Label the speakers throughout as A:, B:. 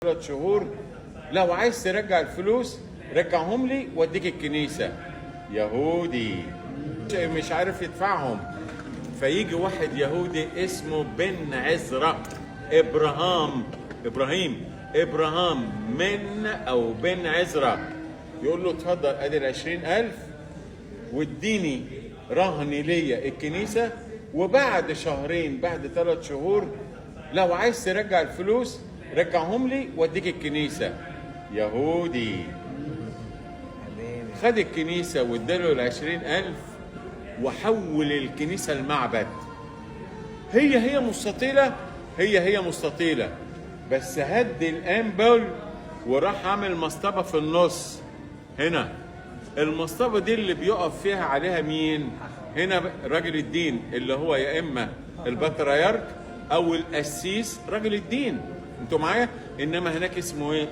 A: 3 شهور. لو عايز ترجع الفلوس رجعهم لي واديك الكنيسه. يهودي مش عارف يدفعهم، فيجي واحد يهودي اسمه بن عزرا ابراهيم من او بن عزرا، يقول له اتفضل ادي 20,000 واديني رهن ليا الكنيسه، وبعد شهرين بعد 3 شهور لو عايز ترجع الفلوس رجعهم لي واديك الكنيسه. يهودي خد الكنيسه واداله 20,000 وحول الكنيسه المعبد. هي مستطيله بس هد الانبل وراح عامل مصطبه في النص. هنا المصطبه دي اللي بيقف فيها عليها مين؟ هنا راجل الدين اللي هو يا اما البطريرك او القسيس راجل الدين، انتوا معايا؟ انما هناك اسمه ايه؟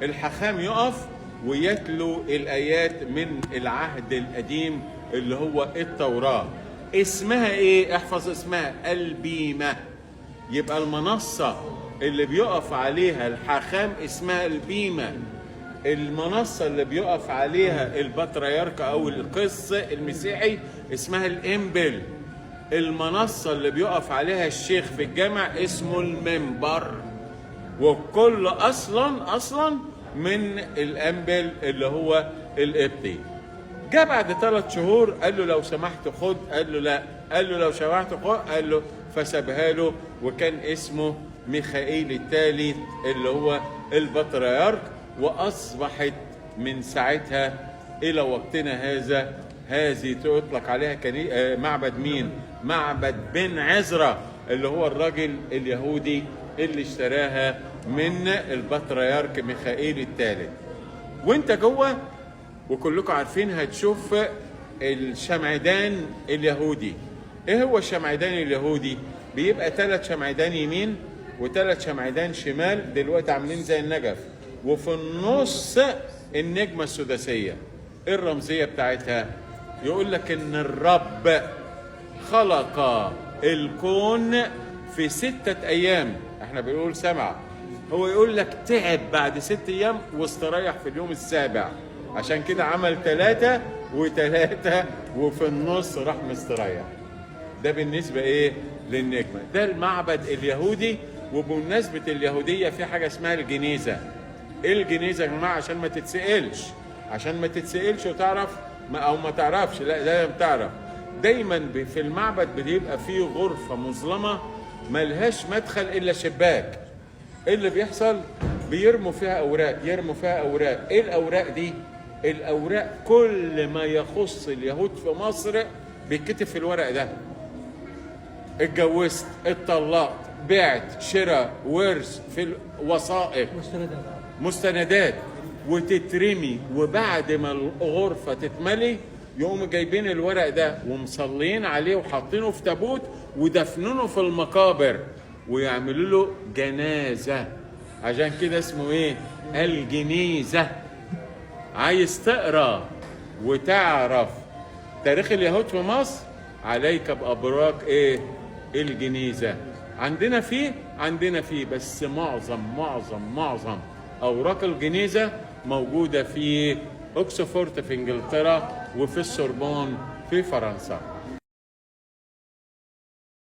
A: الحاخام يقف ويتلو الايات من العهد القديم اللي هو التوراه. اسمها ايه؟ احفظ اسمها البيمه. يبقى المنصه اللي بيقف عليها الحاخام اسمها البيمه، المنصه اللي بيقف عليها البطريرك او القس المسيحي اسمها الانبل، المنصه اللي بيقف عليها الشيخ في الجامع اسمه المنبر، وكل اصلا من الانبل اللي هو القبطي. جاء بعد 3 شهور قال له لو سمحت خد، قال له لا، قال له لو سمحت خد، قال له، فسابها له، وكان اسمه ميخائيل الثالث اللي هو البطريرك. واصبحت من ساعتها الى وقتنا هذه تطلق عليها معبد مين؟ معبد بن عزرا اللي هو الراجل اليهودي اللي اشتراها من البطريرك ميخائيل الثالث. وانت جوه وكلكم عارفين هتشوف الشمعدان اليهودي. ايه هو الشمعدان اليهودي؟ بيبقى 3 شمعدان يمين و3 شمعدان شمال، دلوقتي عاملين زي النجف، وفي النص النجمة السداسية. ايه الرمزية بتاعتها؟ يقول لك ان الرب خلق الكون في 6 ايام، احنا بنقول 7، هو يقول لك تعب بعد 6 ايام واستريح في اليوم السابع، عشان كده عمل 3 و3 وفي النص راح مستريح. ده بالنسبة ايه؟ للنجمة. ده المعبد اليهودي. وبمناسبة اليهودية في حاجة اسمها الجنيزة. ايه الجنيزة يا جماعة؟ عشان ما تتسألش وتعرف او ما تعرفش، لا لازم تعرف. دايما في المعبد بيبقى فيه غرفة مظلمة ملهاش مدخل الا شباك. ايه اللي بيحصل؟ بيرموا فيها اوراق. ايه الاوراق دي؟ الاوراق كل ما يخص اليهود في مصر بيتكتب في الورق ده. اتجوزت، اتطلقت، بعت، شراء، ورث، في الوثائق، مستندات، وتترمي. وبعد ما الغرفة تتملي يقوموا جايبين الورق ده ومصلين عليه وحاطينه في تابوت ودفنونه في المقابر ويعملوا له جنازة. عشان كده اسمه ايه؟ الجنيزة. عايز تقرا وتعرف تاريخ اليهود في مصر؟ عليك بأبراج ايه؟ الجنيزة. عندنا فيه بس معظم اوراق الجنيزة موجودة في اوكسفورد في انجلترا وفي السوربون في فرنسا.